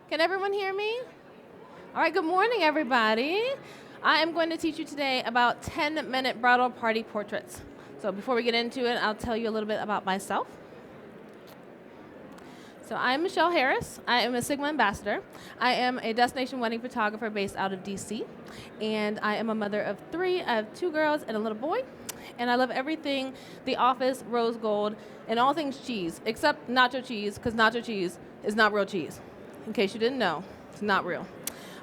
Can everyone hear me? All right, good morning, everybody. I am going to teach you today about 10-minute bridal party portraits. So before we get into it, I'll tell you a little bit about myself. So I'm Michelle Harris. I am a Sigma ambassador. I am a destination wedding photographer based out of DC. And I am a mother of 3. I have 2 girls and a little boy. And I love everything The Office, rose gold, and all things cheese, except nacho cheese, because nacho cheese is not real cheese. In case you didn't know, it's not real.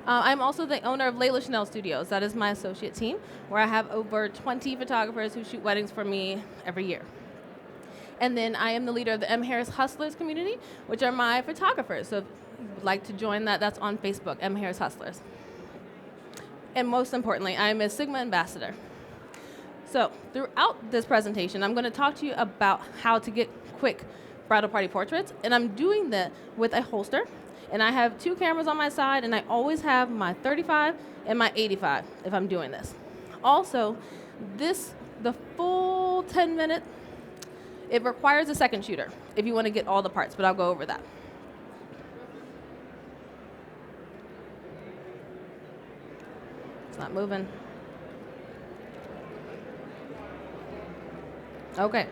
I'm also the owner of Layla Chanel Studios. That is my associate team, where I have over 20 photographers who shoot weddings for me every year. And then I am the leader of the M. Harris Hustlers community, which are my photographers. So if you would like to join that, that's on Facebook, M. Harris Hustlers. And most importantly, I am a Sigma ambassador. So throughout this presentation, I'm going to talk to you about how to get quick bridal party portraits. And I'm doing that with a holster. And I have 2 cameras on my side, and I always have my 35 and my 85 if I'm doing this. Also, the full 10 minutes, it requires a second shooter if you want to get all the parts, but I'll go over that. It's not moving. Okay.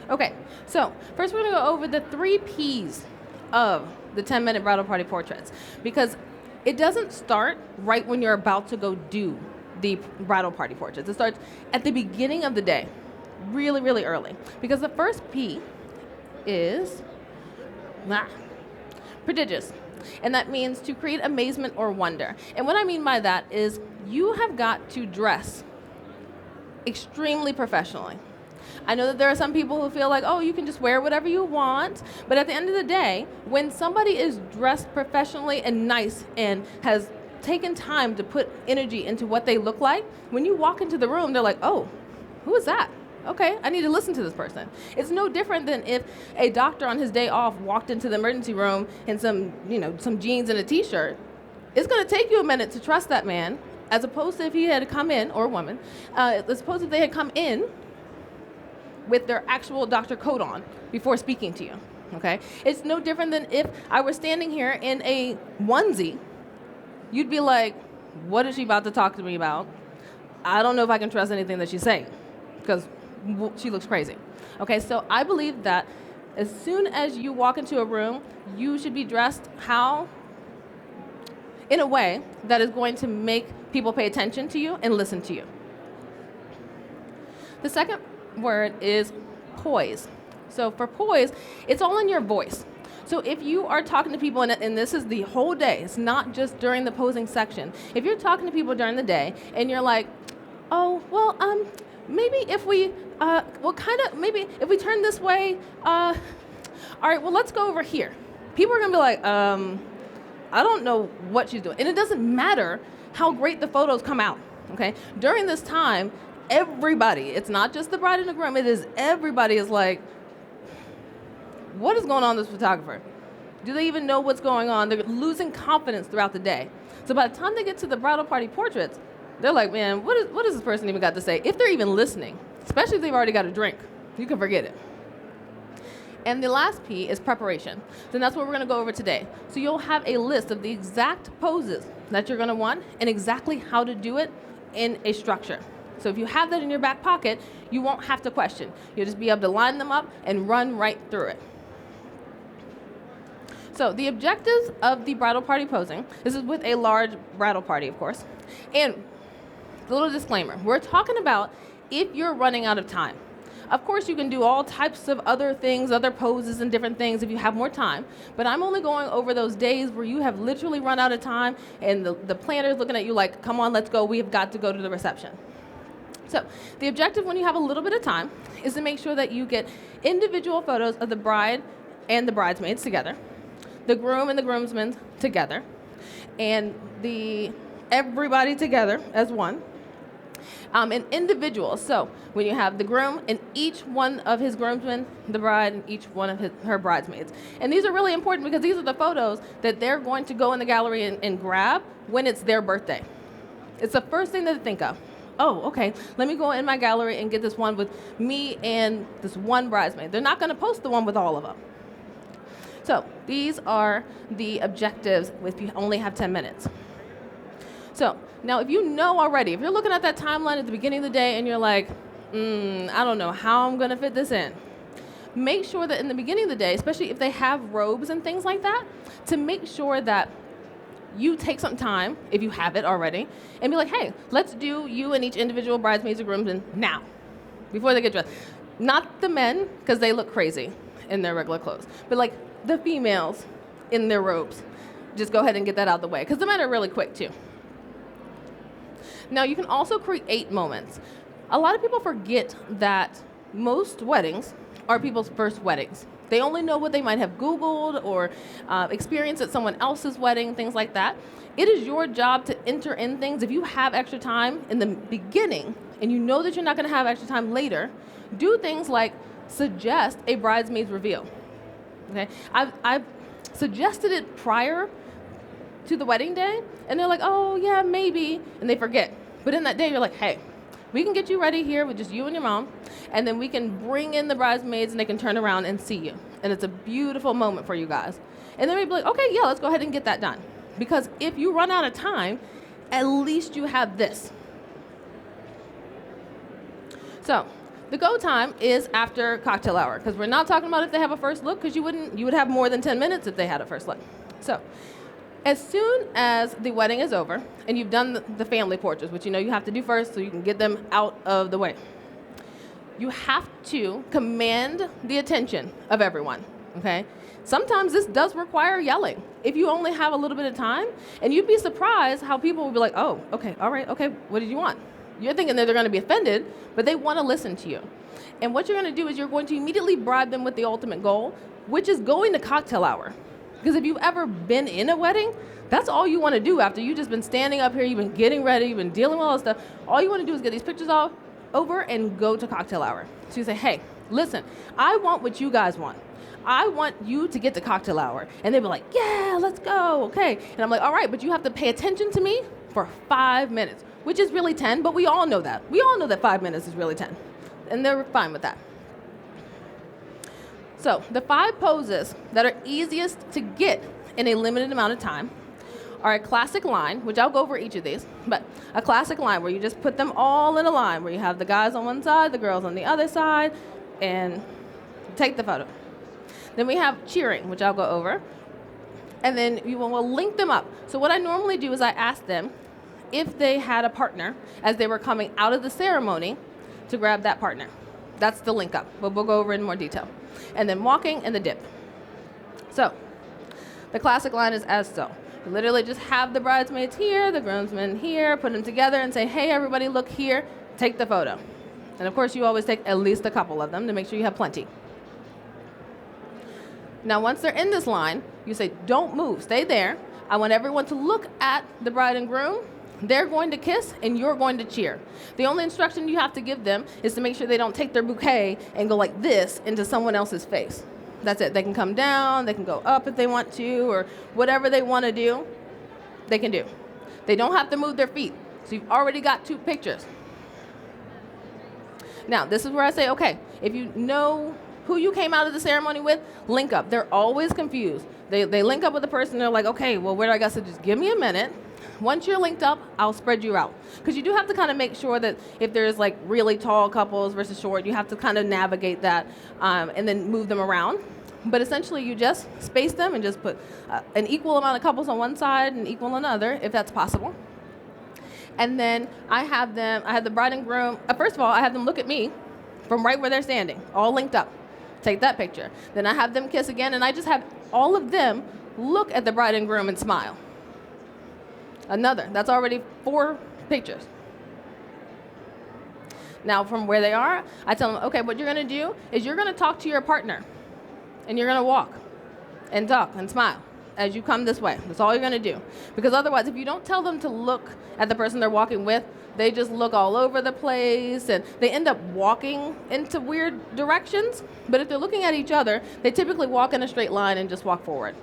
Okay, so first we're going to go over the 3 P's of the 10-minute bridal party portraits, because it doesn't start right when you're about to go do the bridal party portraits. It starts at the beginning of the day, really, really early, because the first P is prodigious, and that means to create amazement or wonder. And what I mean by that is you have got to dress extremely professionally. I know that there are some people who feel like, oh, you can just wear whatever you want. But at the end of the day, when somebody is dressed professionally and nice and has taken time to put energy into what they look like, when you walk into the room, they're like, oh, who is that? Okay, I need to listen to this person. It's no different than if a doctor on his day off walked into the emergency room in some jeans and a t-shirt. It's going to take you a minute to trust that man, as opposed to if he had come in, or a woman, as opposed to if they had come in with their actual doctor coat on before speaking to you, okay? It's no different than if I were standing here in a onesie. You'd be like, what is she about to talk to me about? I don't know if I can trust anything that she's saying, because she looks crazy. Okay, so I believe that as soon as you walk into a room, you should be dressed in a way that is going to make people pay attention to you and listen to you. The second word is poise. So for poise, it's all in your voice. So if you are talking to people, and this is the whole day, it's not just during the posing section. If you're talking to people during the day and you're like, oh, well, maybe if we, maybe if we turn this way, all right, well, let's go over here. People are gonna be like, I don't know what she's doing. And it doesn't matter how great the photos come out, okay? During this time, everybody, it's not just the bride and the groom, it is everybody is like, what is going on with this photographer? Do they even know what's going on? They're losing confidence throughout the day. So by the time they get to the bridal party portraits, they're like, man, what has this person even got to say? If they're even listening, especially if they've already got a drink, you can forget it. And the last P is preparation. So that's what we're gonna go over today. So you'll have a list of the exact poses that you're gonna want and exactly how to do it in a structure. So if you have that in your back pocket, you won't have to question. You'll just be able to line them up and run right through it. So the objectives of the bridal party posing, this is with a large bridal party, of course. And a little disclaimer, we're talking about if you're running out of time. Of course, you can do all types of other things, other poses and different things if you have more time, but I'm only going over those days where you have literally run out of time and the planner's looking at you like, come on, let's go, we have got to go to the reception. So the objective when you have a little bit of time is to make sure that you get individual photos of the bride and the bridesmaids together, the groom and the groomsmen together, and everybody together as one, and individuals. So when you have the groom and each one of his groomsmen, the bride, and each one of her bridesmaids. And these are really important because these are the photos that they're going to go in the gallery and grab when it's their birthday. It's the first thing that they think of. Oh, okay, let me go in my gallery and get this one with me and this one bridesmaid. They're not going to post the one with all of them. So these are the objectives if you only have 10 minutes. So now if you know already, if you're looking at that timeline at the beginning of the day and you're like, I don't know how I'm going to fit this in, make sure that in the beginning of the day, especially if they have robes and things like that, to make sure that you take some time, if you have it already, and be like, hey, let's do you and each individual bridesmaids or groomsmen now, before they get dressed. Not the men, because they look crazy in their regular clothes, but like the females in their robes. Just go ahead and get that out of the way, because the men are really quick too. Now you can also create moments. A lot of people forget that most weddings are people's first weddings. They only know what they might have Googled or experienced at someone else's wedding, things like that. It is your job to enter in things. If you have extra time in the beginning and you know that you're not going to have extra time later, do things like suggest a bridesmaid's reveal. Okay, I've suggested it prior to the wedding day, and they're like, oh yeah, maybe, and they forget. But in that day, you're like, hey, we can get you ready here with just you and your mom, and then we can bring in the bridesmaids and they can turn around and see you. And it's a beautiful moment for you guys. And then we'd be like, okay, yeah, let's go ahead and get that done. Because if you run out of time, at least you have this. So the go time is after cocktail hour, because we're not talking about if they have a first look, because you would have more than 10 minutes if they had a first look. So as soon as the wedding is over and you've done the family portraits, which you know you have to do first so you can get them out of the way, you have to command the attention of everyone, okay? Sometimes this does require yelling if you only have a little bit of time, and you'd be surprised how people will be like, oh, okay, all right, okay, what did you want? You're thinking that they're going to be offended, but they want to listen to you. And what you're going to do is you're going to immediately bribe them with the ultimate goal, which is going to cocktail hour. Because if you've ever been in a wedding, that's all you want to do after you've just been standing up here, you've been getting ready, you've been dealing with all this stuff. All you want to do is get these pictures all over and go to cocktail hour. So you say, hey, listen, I want what you guys want. I want you to get to cocktail hour. And they'll be like, yeah, let's go, okay. And I'm like, all right, but you have to pay attention to me for 5 minutes, which is really 10, but we all know that. We all know that 5 minutes is really 10. And they're fine with that. So the 5 poses that are easiest to get in a limited amount of time are a classic line, which I'll go over each of these, but a classic line where you just put them all in a line, where you have the guys on one side, the girls on the other side, and take the photo. Then we have cheering, which I'll go over, and then you will link them up. So what I normally do is I ask them if they had a partner as they were coming out of the ceremony to grab that partner. That's the link up, but we'll go over it in more detail. And then walking and the dip. So the classic line is as so. You literally just have the bridesmaids here, the groomsmen here, put them together and say, hey, everybody, look here, take the photo. And of course, you always take at least a couple of them to make sure you have plenty. Now, once they're in this line, you say, don't move, stay there. I want everyone to look at the bride and groom. They're going to kiss and you're going to cheer. The only instruction you have to give them is to make sure they don't take their bouquet and go like this into someone else's face. That's it. They can come down, they can go up if they want to, or whatever they want to do, they can do. They don't have to move their feet. So you've already got 2 pictures. Now, this is where I say, okay, if you know who you came out of the ceremony with, link up. They're always confused. They link up with the person, they're like, okay, well, where do I go? So just give me a minute. Once you're linked up, I'll spread you out. Because you do have to kind of make sure that if there's like really tall couples versus short, you have to kind of navigate that and then move them around. But essentially, you just space them and just put an equal amount of couples on one side and equal on another, if that's possible. And then I have the bride and groom, first of all, I have them look at me from right where they're standing, all linked up. Take that picture. Then I have them kiss again, and I just have all of them look at the bride and groom and smile. That's already 4 pictures. Now, from where they are, I tell them, okay, what you're going to do is you're going to talk to your partner, and you're going to walk and talk and smile as you come this way. That's all you're going to do. Because otherwise, if you don't tell them to look at the person they're walking with, they just look all over the place, and they end up walking into weird directions. But if they're looking at each other, they typically walk in a straight line and just walk forward.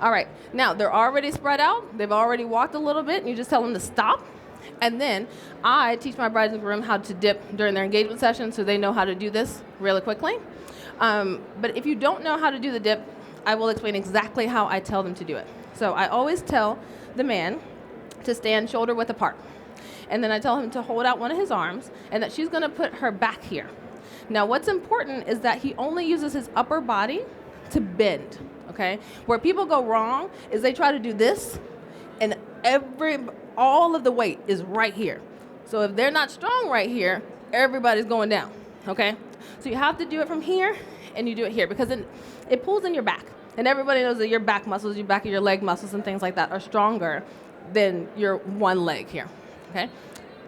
All right, now they're already spread out. They've already walked a little bit, and you just tell them to stop. And then I teach my brides and groom how to dip during their engagement session, so they know how to do this really quickly. But if you don't know how to do the dip, I will explain exactly how I tell them to do it. So I always tell the man to stand shoulder width apart. And then I tell him to hold out one of his arms and that she's going to put her back here. Now what's important is that he only uses his upper body to bend, okay? Where people go wrong is they try to do this and all of the weight is right here. So if they're not strong right here, everybody's going down, okay? So you have to do it from here and you do it here because it pulls in your back. And everybody knows that your back muscles, your back of your leg muscles and things like that are stronger than your one leg here, okay?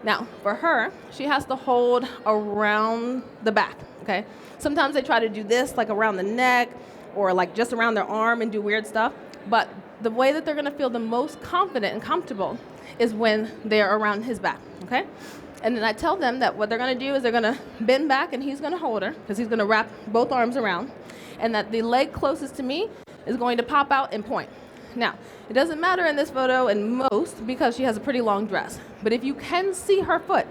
Now, for her, she has to hold around the back, okay? Sometimes they try to do this, like around the neck or like just around their arm and do weird stuff. But the way that they're gonna feel the most confident and comfortable is when they're around his back, okay? And then I tell them that what they're gonna do is they're gonna bend back and he's gonna hold her because he's gonna wrap both arms around, and that the leg closest to me is going to pop out and point. Now, it doesn't matter in this photo and most because she has a pretty long dress, but if you can see her foot,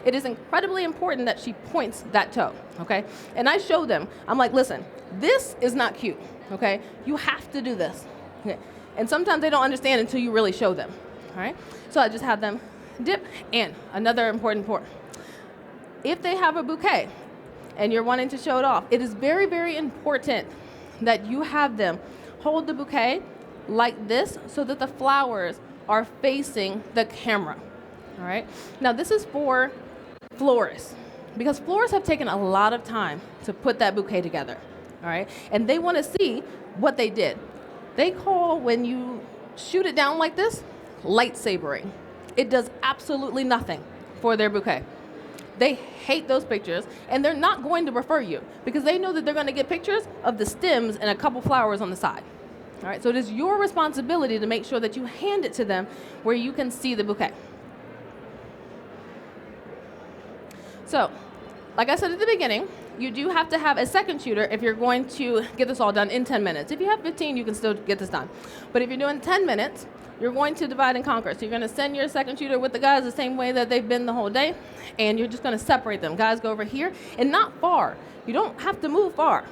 it is incredibly important that she points that toe, okay? And I show them, I'm like, listen, this is not cute, okay? You have to do this, okay? And sometimes they don't understand until you really show them, all right? So I just have them dip. And another important point, if they have a bouquet and you're wanting to show it off, it is very, very important that you have them hold the bouquet like this so that the flowers are facing the camera, all right? Now this is for florists because florists have taken a lot of time to put that bouquet together, all right? And they want to see what they did. They call when you shoot it down like this, lightsabering. It does absolutely nothing for their bouquet. They hate those pictures, and they're not going to refer you because they know that they're going to get pictures of the stems and a couple flowers on the side. All right, so it is your responsibility to make sure that you hand it to them where you can see the bouquet. So, like I said at the beginning, you do have to have a second shooter if you're going to get this all done in 10 minutes. If you have 15, you can still get this done. But if you're doing 10 minutes, you're going to divide and conquer. So you're going to send your second shooter with the guys the same way that they've been the whole day, and you're just going to separate them. Guys go over here, and not far. You don't have to move far.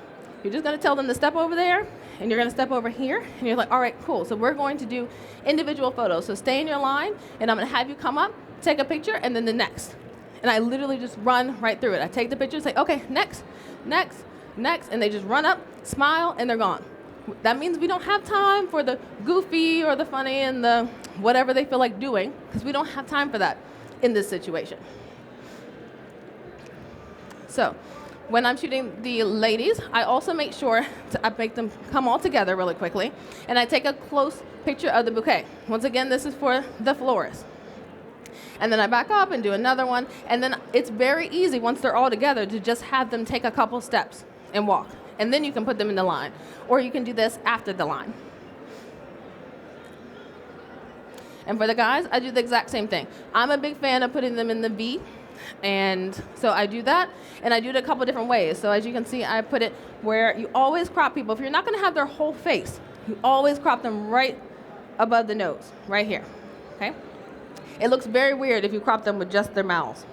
You're just going to tell them to step over there, and you're going to step over here, and you're like, all right, cool. So we're going to do individual photos. So stay in your line, and I'm going to have you come up, take a picture, and then the next. And I literally just run right through it. I take the picture, say, okay, next, next, next, and they just run up, smile, and they're gone. That means we don't have time for the goofy or the funny and the whatever they feel like doing, because we don't have time for that in this situation. So when I'm shooting the ladies, I also make sure I make them come all together really quickly, and I take a close picture of the bouquet. Once again, this is for the florist. And then I back up and do another one, and then it's very easy once they're all together to just have them take a couple steps and walk. And then you can put them in the line. Or you can do this after the line. And for the guys, I do the exact same thing. I'm a big fan of putting them in the V. And so I do that, and I do it a couple different ways. So as you can see, I put it where you always crop people. If you're not going to have their whole face, you always crop them right above the nose, right here, okay? It looks very weird if you crop them with just their mouths.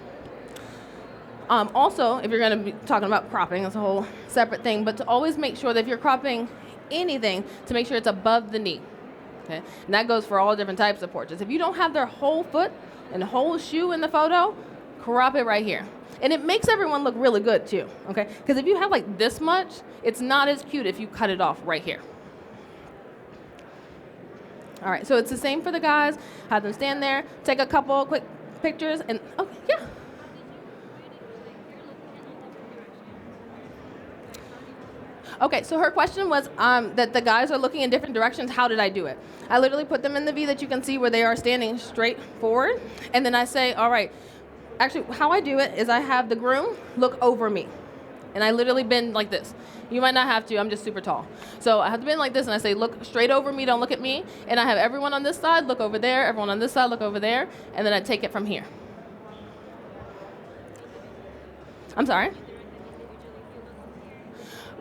Also, if you're going to be talking about cropping, it's a whole separate thing, but to always make sure that if you're cropping anything, to make sure it's above the knee. Okay? And that goes for all different types of portraits. If you don't have their whole foot and whole shoe in the photo, crop it right here. And it makes everyone look really good too, okay? Because if you have like this much, it's not as cute if you cut it off right here. All right, so it's the same for the guys. Have them stand there, take a couple quick pictures, and okay, yeah. Okay, so her question was that the guys are looking in different directions. How did I do it? I literally put them in the V that you can see where they are standing straight forward. And then I say, all right, actually how I do it is I have the groom look over me. And I literally bend like this. You might not have to, I'm just super tall. So I have to bend like this and I say, look straight over me, don't look at me. And I have everyone on this side look over there, everyone on this side look over there. And then I take it from here. I'm sorry?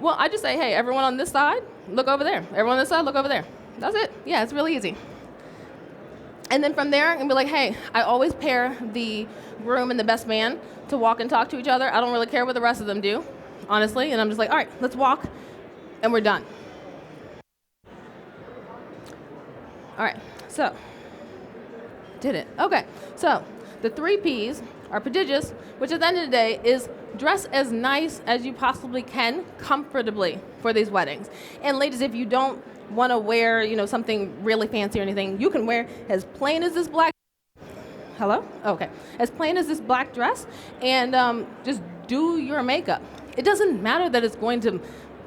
Well, I just say, hey, everyone on this side, look over there. Everyone on this side, look over there. That's it. Yeah, it's really easy. And then from there, I'm gonna be like, hey, I always pair the groom and the best man to walk and talk to each other. I don't really care what the rest of them do, honestly. And I'm just like, all right, let's walk, and we're done. All right, so, did it. Okay, so the 3 Ps are prodigious, which at the end of the day is dress as nice as you possibly can, comfortably for these weddings. And ladies, if you don't want to wear, something really fancy or anything, you can wear as plain as this black. Hello? Okay. As plain as this black dress, and just do your makeup. It doesn't matter that it's going to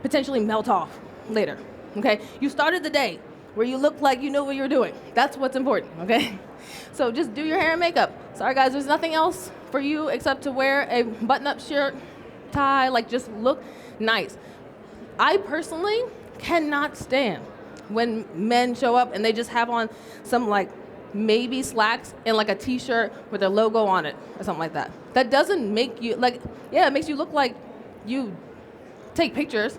potentially melt off later. Okay? You started the day where you look like you know what you're doing. That's what's important. Okay? So just do your hair and makeup. Sorry guys, there's nothing else for you except to wear a button-up shirt, tie, like just look nice. I personally cannot stand when men show up and they just have on some like maybe slacks and like a t-shirt with a logo on it or something like that. That doesn't make you it makes you look like you take pictures,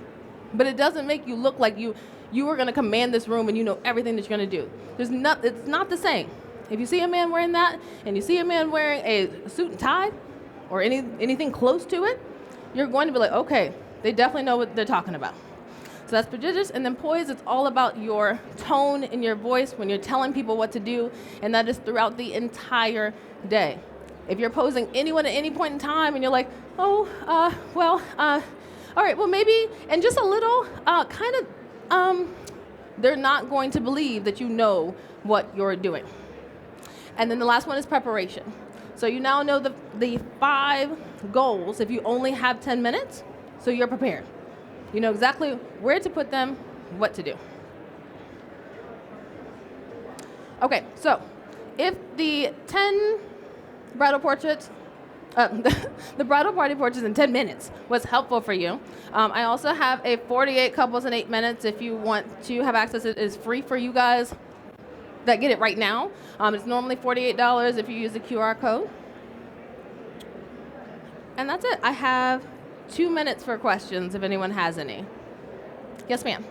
but it doesn't make you look like you are going to command this room and you know everything that you're going to do. It's not the same. If you see a man wearing that and you see a man wearing a suit and tie or anything close to it, you're going to be like, okay, they definitely know what they're talking about. So that's prodigious. And then poise, it's all about your tone in your voice when you're telling people what to do, and that is throughout the entire day. If you're posing anyone at any point in time and you're like, all right, well maybe, and just a little, they're not going to believe that you know what you're doing. And then the last one is preparation. So you now know the 5 goals if you only have 10 minutes, so you're prepared. You know exactly where to put them, what to do. Okay, so if the 10 bridal portraits, the bridal party portraits in 10 minutes was helpful for you, I also have a 48 couples in 8 minutes if you want to have access. It is free for you guys that get it right now. It's normally $48 if you use the QR code. And that's it. I have 2 minutes for questions if anyone has any. Yes, ma'am.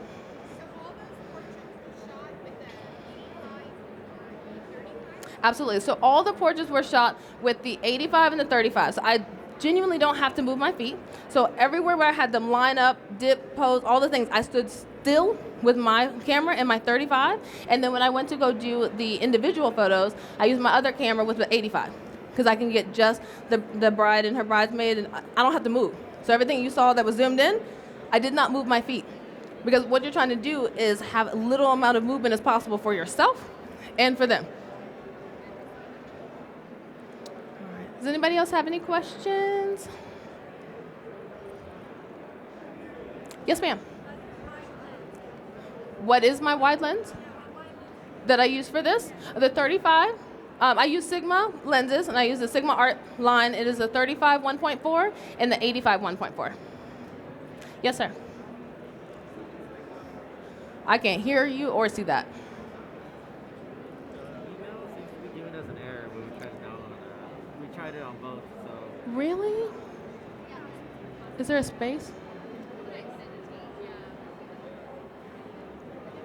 Absolutely. So all the portraits were shot with the 85 and the 35. So I genuinely don't have to move my feet. So everywhere where I had them line up, dip, pose, all the things, I stood still with my camera and my 35. And then when I went to go do the individual photos, I used my other camera with the 85 because I can get just the bride and her bridesmaid, and I don't have to move. So everything you saw that was zoomed in, I did not move my feet because what you're trying to do is have a little amount of movement as possible for yourself and for them. All right. Does anybody else have any questions? Yes, ma'am. What is my wide lens that I use for this? The 35. I use Sigma lenses, and I use the Sigma Art line. It is a 35 1.4 and the 85 1.4. Yes, sir. I can't hear you or see that. Email seems to be giving us an error when we tried to download it. We tried it on both, so. Really? Is there a space?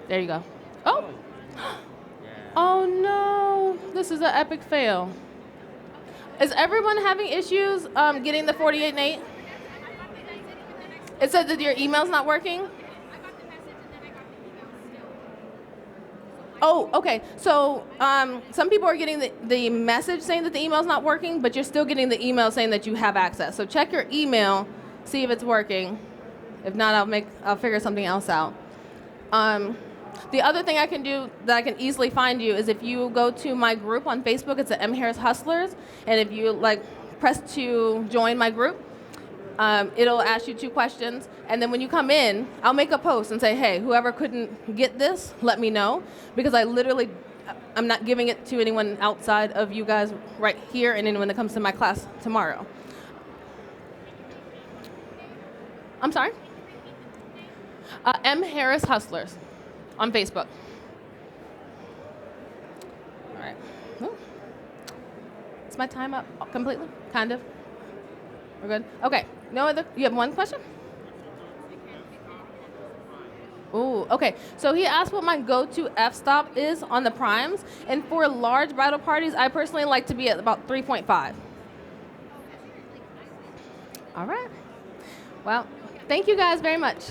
There you go. Oh. Oh no, this is an epic fail. Is everyone having issues getting the 48 and 8? It said that your email's not working? Oh, okay. So some people are getting the message saying that the email's not working, but you're still getting the email saying that you have access. So check your email, see if it's working. If not, I'll figure something else out. The other thing I can do that I can easily find you is if you go to my group on Facebook, it's the M. Harris Hustlers, and if you press to join my group, it'll ask you 2 questions, and then when you come in, I'll make a post and say, hey, whoever couldn't get this, let me know, because I'm not giving it to anyone outside of you guys right here and anyone that comes to my class tomorrow. I'm sorry? M. Harris Hustlers on Facebook. All right. Ooh. Is my time up completely? Kind of? We're good? Okay. No other? You have one question? Ooh, okay. So he asked what my go-to f-stop is on the primes, and for large bridal parties, I personally like to be at about 3.5. All right. Well, thank you guys very much.